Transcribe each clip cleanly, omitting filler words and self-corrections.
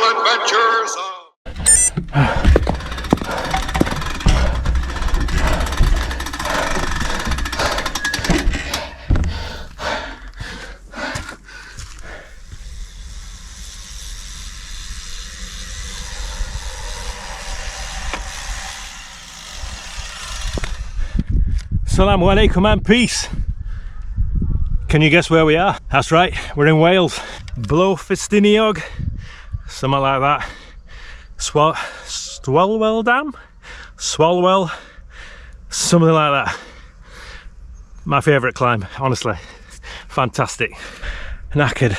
adventures of... Assalamu alaikum and peace. Can you guess where we are? That's right, we're in Wales. Blowfistiniog, something like that. Stwlan Dam? Swalwell, something like that. My favourite climb, honestly. Fantastic. Knackered.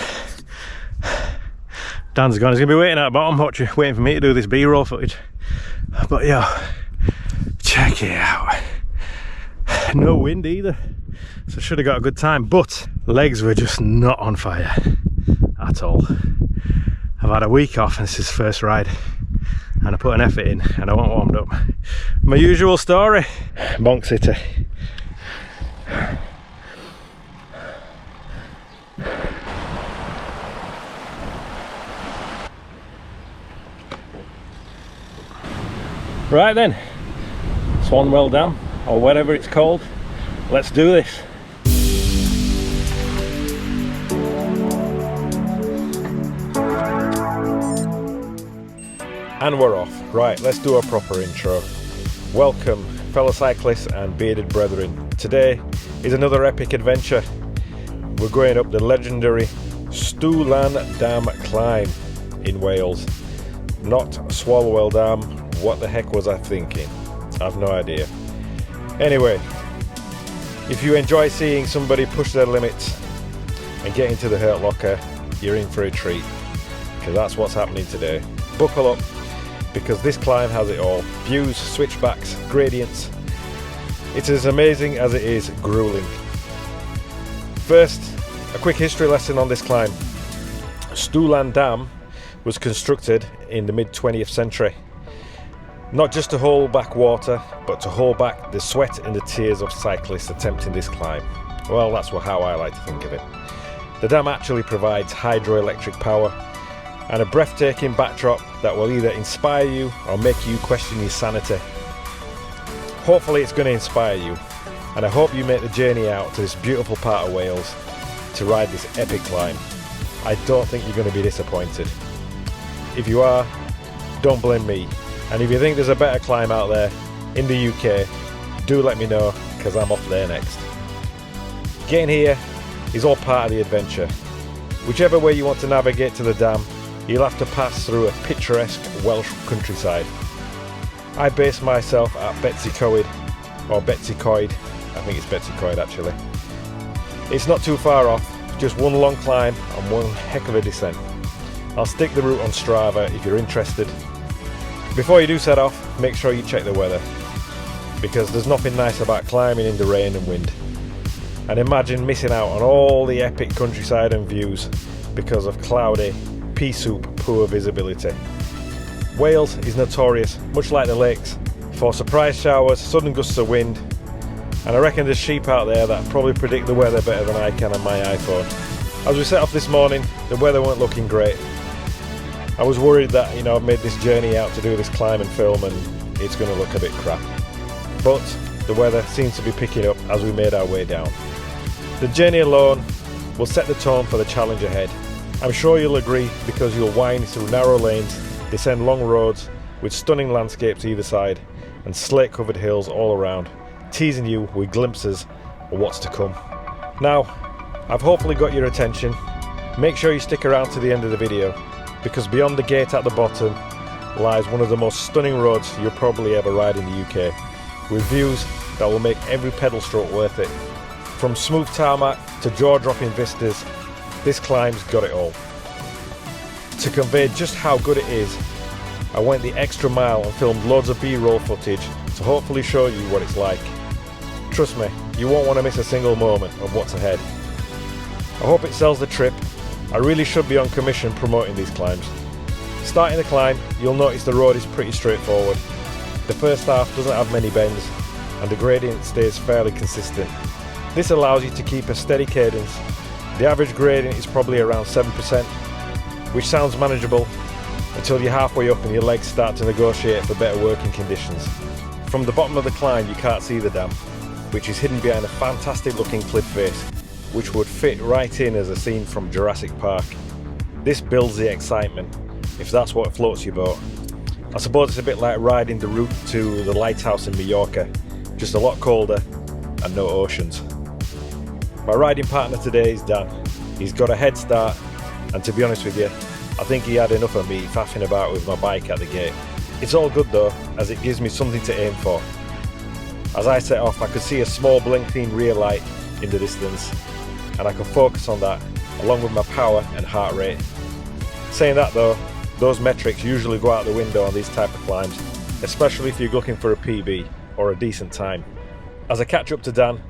Dan's gone, he's going to be waiting at the bottom, waiting for me to do this B-roll footage. But yo, check it out. No wind either, so should have got a good time, but legs were just not on fire at all. I've had a week off and this is first ride and I put an effort in and I wasn't warmed up. My usual story. Bonk City. Right then, Swanwell Dam, or whatever it's called. Let's do this. And we're off. Right, let's do a proper intro. Welcome, fellow cyclists and bearded brethren. Today is another epic adventure. We're going up the legendary Stwlan Dam climb in Wales. Not Swalwell Dam. What the heck was I thinking? I've no idea. Anyway, if you enjoy seeing somebody push their limits and get into the hurt locker, you're in for a treat, because that's what's happening today. Buckle up, because this climb has it all. Views, switchbacks, gradients. It's as amazing as it is grueling. First, a quick history lesson on this climb. Stwlan Dam was constructed in the mid-20th century. Not just to hold back water, but to hold back the sweat and the tears of cyclists attempting this climb. Well, that's how I like to think of it. The dam actually provides hydroelectric power and a breathtaking backdrop that will either inspire you or make you question your sanity. Hopefully it's going to inspire you, and I hope you make the journey out to this beautiful part of Wales to ride this epic climb. I don't think you're going to be disappointed. If you are, don't blame me. And if you think there's a better climb out there in the UK, do let me know, because I'm off there next. Getting here is all part of the adventure. Whichever way you want to navigate to the dam, you'll have to pass through a picturesque Welsh countryside. I base myself at Betsy Coed, or Betsy Coed, I think it's Betsy Coed actually. It's not too far off, just one long climb and one heck of a descent. I'll stick the route on Strava if you're interested. Before you do set off, make sure you check the weather, because there's nothing nice about climbing in the rain and wind. And imagine missing out on all the epic countryside and views because of cloudy, pea soup poor visibility. Wales is notorious, much like the lakes, for surprise showers, sudden gusts of wind, and I reckon there's sheep out there that probably predict the weather better than I can on my iPhone. As we set off this morning, the weather weren't looking great. I was worried that, I've made this journey out to do this climb and film and it's going to look a bit crap. But the weather seems to be picking up as we made our way down. The journey alone will set the tone for the challenge ahead. I'm sure you'll agree, because you'll wind through narrow lanes, descend long roads with stunning landscapes either side and slate-covered hills all around, teasing you with glimpses of what's to come. Now, I've hopefully got your attention. Make sure you stick around to the end of the video, because beyond the gate at the bottom lies one of the most stunning roads you'll probably ever ride in the UK, with views that will make every pedal stroke worth it. From smooth tarmac to jaw-dropping vistas, this climb's got it all. To convey just how good it is, I went the extra mile and filmed loads of B-roll footage to hopefully show you what it's like. Trust me, you won't want to miss a single moment of what's ahead. I hope it sells the trip. I really should be on commission promoting these climbs. Starting the climb, you'll notice the road is pretty straightforward. The first half doesn't have many bends and the gradient stays fairly consistent. This allows you to keep a steady cadence. The average gradient is probably around 7%, which sounds manageable, until you're halfway up and your legs start to negotiate for better working conditions. From the bottom of the climb you can't see the dam, which is hidden behind a fantastic looking cliff face, which would fit right in as a scene from Jurassic Park. This builds the excitement, if that's what floats your boat. I suppose it's a bit like riding the route to the lighthouse in Mallorca, just a lot colder and no oceans. My riding partner today is Dan. He's got a head start, and to be honest with you, I think he had enough of me faffing about with my bike at the gate. It's all good though, as it gives me something to aim for. As I set off, I could see a small blinking rear light in the distance, and I could focus on that along with my power and heart rate. Saying that though, those metrics usually go out the window on these type of climbs, especially if you're looking for a PB or a decent time. As I catch up to Dan,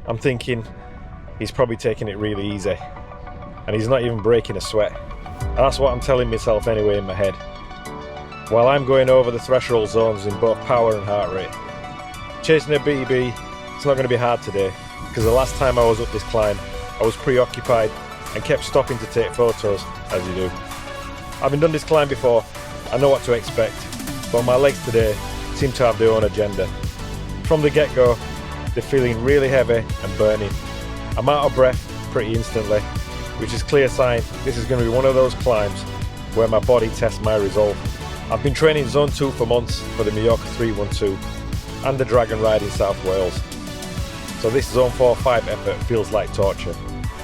I'm thinking he's probably taking it really easy, and he's not even breaking a sweat. And that's what I'm telling myself anyway in my head, while I'm going over the threshold zones in both power and heart rate. Chasing a BB, it's not going to be hard today, because the last time I was up this climb, I was preoccupied and kept stopping to take photos, as you do. Having done this climb before, I know what to expect, but my legs today seem to have their own agenda. From the get-go, they're feeling really heavy and burning. I'm out of breath pretty instantly, which is a clear sign this is going to be one of those climbs where my body tests my resolve. I've been training Zone 2 for months for the Mallorca 312 and the Dragon Ride in South Wales, so this Zone 4-5 effort feels like torture.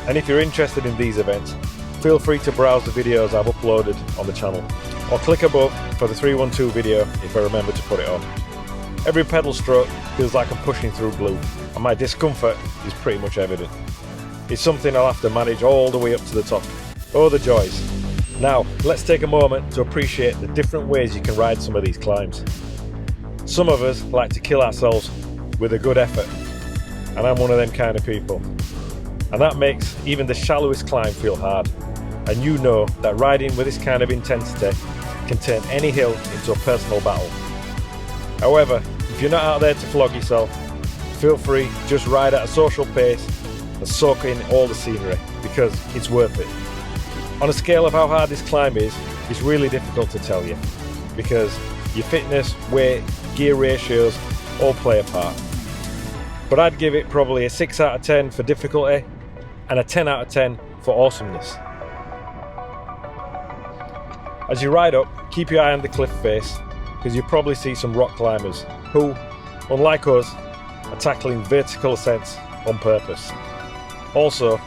And if you're interested in these events, feel free to browse the videos I've uploaded on the channel, or click above for the 312 video if I remember to put it on. Every pedal stroke feels like I'm pushing through glue, and my discomfort is pretty much evident. It's something I'll have to manage all the way up to the top. Oh, the joys. Now, let's take a moment to appreciate the different ways you can ride some of these climbs. Some of us like to kill ourselves with a good effort, and I'm one of them kind of people. And that makes even the shallowest climb feel hard. And you know that riding with this kind of intensity can turn any hill into a personal battle. However, if you're not out there to flog yourself, feel free, just ride at a social pace and soak in all the scenery, because it's worth it. On a scale of how hard this climb is, it's really difficult to tell you, because your fitness, weight, gear ratios all play a part. But I'd give it probably a 6 out of 10 for difficulty and a 10 out of 10 for awesomeness. As you ride up, keep your eye on the cliff face, because you'll probably see some rock climbers who, unlike us, are tackling vertical ascents on purpose. Also,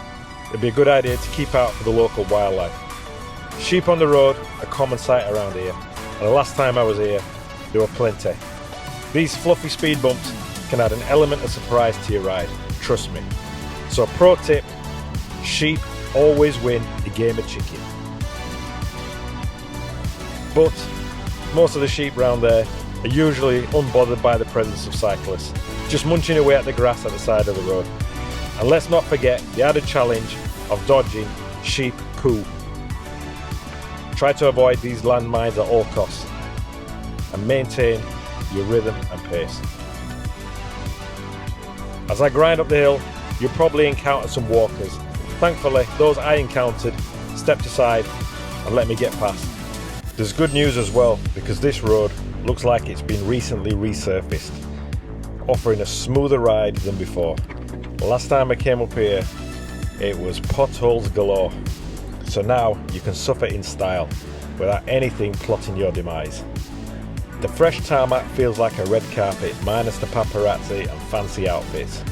it'd be a good idea to keep out for the local wildlife. Sheep on the road are a common sight around here, and the last time I was here, there were plenty. These fluffy speed bumps can add an element of surprise to your ride, trust me. So pro tip, sheep always win a game of chicken. But most of the sheep round there are usually unbothered by the presence of cyclists, just munching away at the grass at the side of the road. And let's not forget the added challenge of dodging sheep poo. Try to avoid these landmines at all costs and maintain your rhythm and pace. As I grind up the hill, you'll probably encounter some walkers. Thankfully, those I encountered stepped aside and let me get past. There's good news as well, because this road looks like it's been recently resurfaced, offering a smoother ride than before. Last time I came up here, it was potholes galore. So now you can suffer in style without anything plotting your demise. The fresh tarmac feels like a red carpet minus the paparazzi and fancy outfits.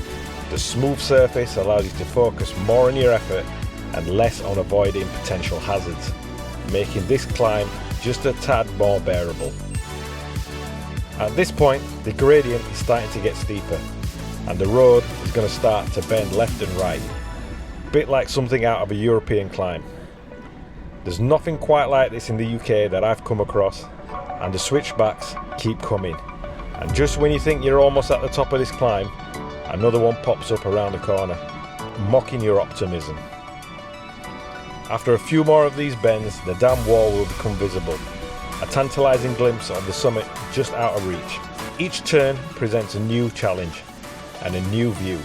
The smooth surface allows you to focus more on your effort and less on avoiding potential hazards, making this climb just a tad more bearable. At this point, the gradient is starting to get steeper, and the road is going to start to bend left and right, a bit like something out of a European climb. There's nothing quite like this in the UK that I've come across, and the switchbacks keep coming. And just when you think you're almost at the top of this climb, another one pops up around the corner, mocking your optimism. After a few more of these bends, the dam wall will become visible, a tantalising glimpse of the summit just out of reach. Each turn presents a new challenge and a new view,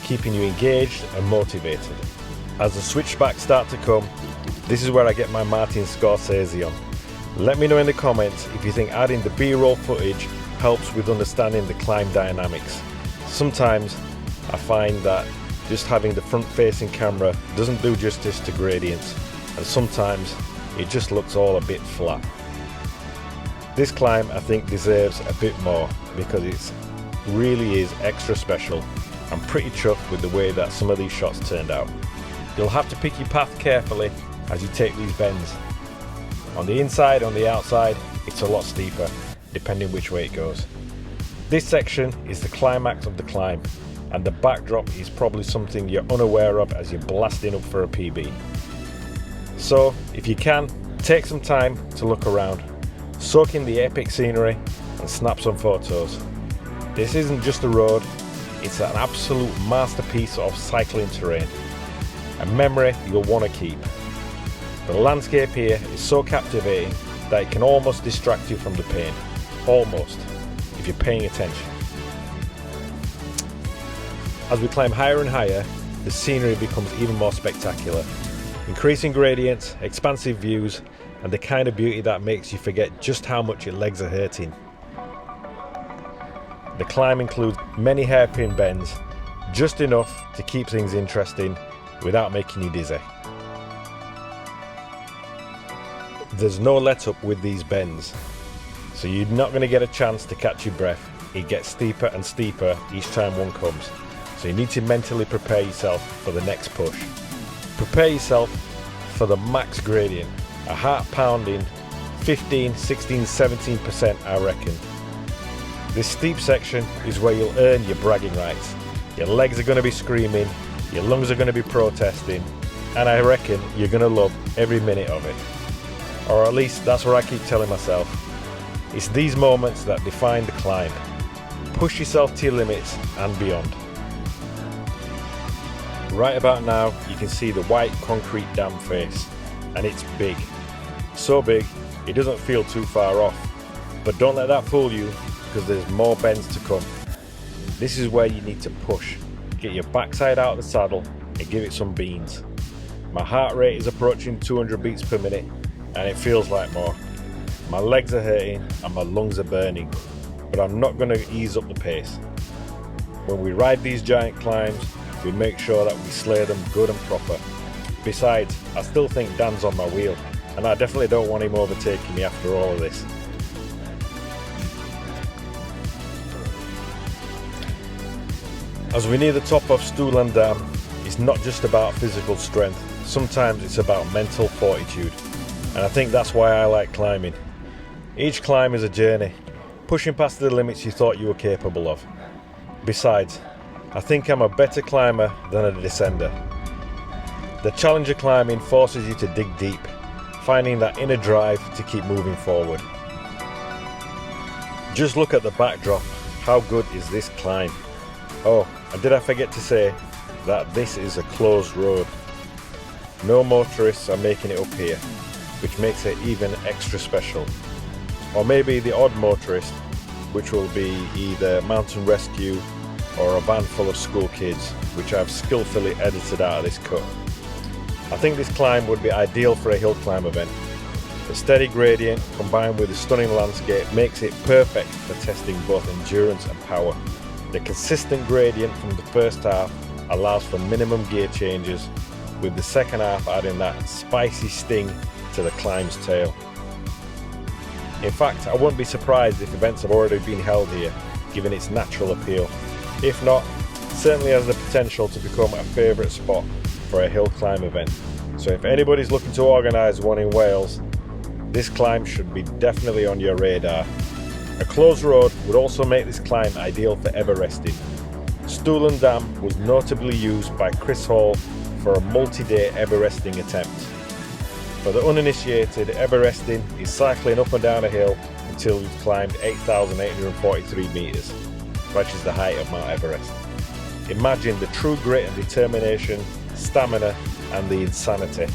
keeping you engaged and motivated. As the switchbacks start to come, this is where I get my Martin Scorsese on, Let me know in the comments if you think adding the B-roll footage helps with understanding the climb dynamics. Sometimes I find that just having the front-facing camera doesn't do justice to gradients, and sometimes it just looks all a bit flat. This climb I think deserves a bit more because it really is extra special. I'm pretty chuffed with the way that some of these shots turned out. You'll have to pick your path carefully as you take these bends. On the inside, on the outside, it's a lot steeper, depending which way it goes. This section is the climax of the climb, and the backdrop is probably something you're unaware of as you're blasting up for a PB. So, if you can, take some time to look around, soak in the epic scenery, and snap some photos. This isn't just a road, it's an absolute masterpiece of cycling terrain, a memory you'll want to keep. The landscape here is so captivating that it can almost distract you from the pain. Almost, if you're paying attention. As we climb higher and higher, the scenery becomes even more spectacular. Increasing gradients, expansive views, and the kind of beauty that makes you forget just how much your legs are hurting. The climb includes many hairpin bends, just enough to keep things interesting without making you dizzy. There's no let up with these bends, so you're not going to get a chance to catch your breath. It gets steeper and steeper each time one comes, so you need to mentally prepare yourself for the next push. Prepare yourself for the max gradient, a heart pounding 15, 16, 17% I reckon. This steep section is where you'll earn your bragging rights. Your legs are going to be screaming, your lungs are going to be protesting, and I reckon you're going to love every minute of it. Or at least that's what I keep telling myself. It's these moments that define the climb. Push yourself to your limits and beyond. Right about now you can see the white concrete dam face, and it's big. So big it doesn't feel too far off. But don't let that fool you, because there's more bends to come. This is where you need to push. Get your backside out of the saddle and give it some beans. My heart rate is approaching 200 beats per minute, and it feels like more. My legs are hurting and my lungs are burning, but I'm not going to ease up the pace. When we ride these giant climbs, we make sure that we slay them good and proper. Besides, I still think Dan's on my wheel, and I definitely don't want him overtaking me after all of this. As we near the top of Stwlan Dam, it's not just about physical strength, sometimes it's about mental fortitude. And I think that's why I like climbing. Each climb is a journey, pushing past the limits you thought you were capable of. Besides, I think I'm a better climber than a descender. The challenge of climbing forces you to dig deep, finding that inner drive to keep moving forward. Just look at the backdrop. How good is this climb? Oh, and did I forget to say that this is a closed road. No motorists are making it up here, which makes it even extra special. Or maybe the odd motorist, which will be either mountain rescue or a van full of school kids, which I've skillfully edited out of this cut. I think this climb would be ideal for a hill climb event. The steady gradient combined with the stunning landscape makes it perfect for testing both endurance and power. The consistent gradient from the first half allows for minimum gear changes, with the second half adding that spicy sting to the climb's tail. In fact, I wouldn't be surprised if events have already been held here, given its natural appeal. If not, it certainly has the potential to become a favourite spot for a hill climb event. So if anybody's looking to organise one in Wales, this climb should be definitely on your radar. A closed road would also make this climb ideal for Everesting. Stwlan Dam was notably used by Chris Hall for a multi-day Everesting attempt. For the uninitiated, Everesting is cycling up and down a hill until you've climbed 8,843 metres, which is the height of Mount Everest. Imagine the true grit and determination, stamina and the insanity.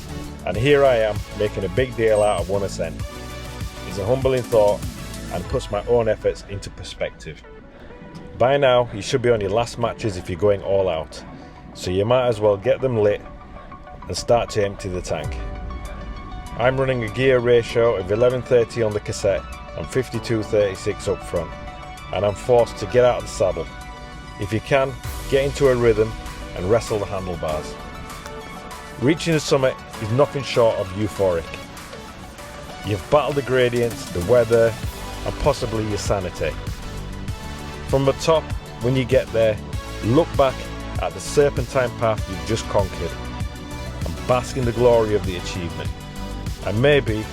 And here I am making a big deal out of one ascent. It's a humbling thought and puts my own efforts into perspective. By now you should be on your last matches if you're going all out, so you might as well get them lit and start to empty the tank. I'm running a gear ratio of 11:30 on the cassette and 52:36 up front, and I'm forced to get out of the saddle. If you can, get into a rhythm and wrestle the handlebars. Reaching the summit is nothing short of euphoric. You've battled the gradients, the weather, and possibly your sanity. From the top, when you get there, look back at the serpentine path you've just conquered and bask in the glory of the achievement. And maybe,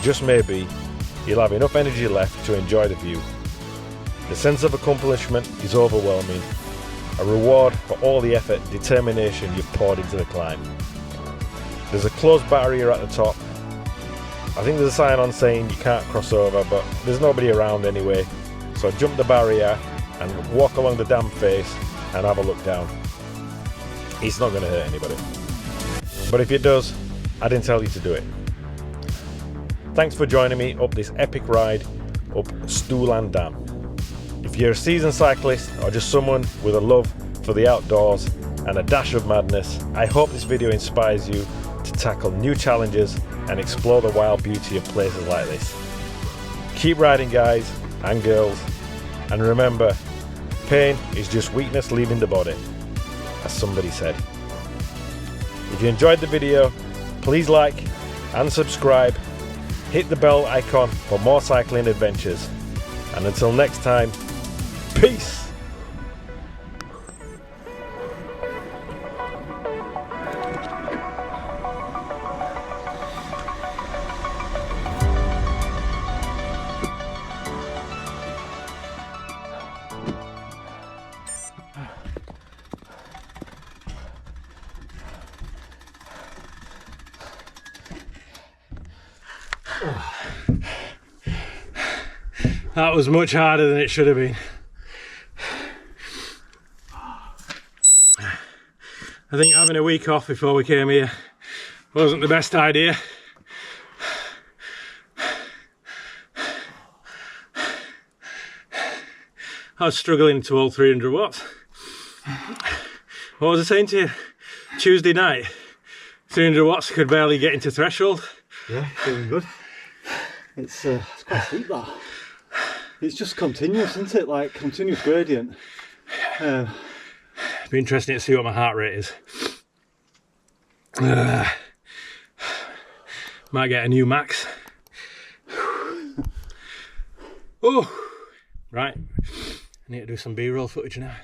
just maybe, you'll have enough energy left to enjoy the view. The sense of accomplishment is overwhelming, a reward for all the effort and determination you've poured into the climb. There's a closed barrier at the top. I think there's a sign on saying you can't cross over, but there's nobody around anyway, so jump the barrier and walk along the dam face and have a look down. It's not going to hurt anybody. But if it does, I didn't tell you to do it. Thanks for joining me up this epic ride up Stwlan Dam. If you're a seasoned cyclist or just someone with a love for the outdoors and a dash of madness, I hope this video inspires you to tackle new challenges and explore the wild beauty of places like this. Keep riding, guys and girls, and remember, pain is just weakness leaving the body, as somebody said. If you enjoyed the video, please like and subscribe. Hit the bell icon for more cycling adventures. And until next time, peace! That was much harder than it should have been. I think having a week off before we came here wasn't the best idea. I was struggling to hold 300 watts. What was I saying to you? Tuesday night, 300 watts, could barely get into threshold. Yeah, feeling good. It's quite steep, that. It's just continuous, isn't it? Like continuous gradient. It'd be interesting to see what my heart rate is. Might get a new max. Oh, right. I need to do some B-roll footage now.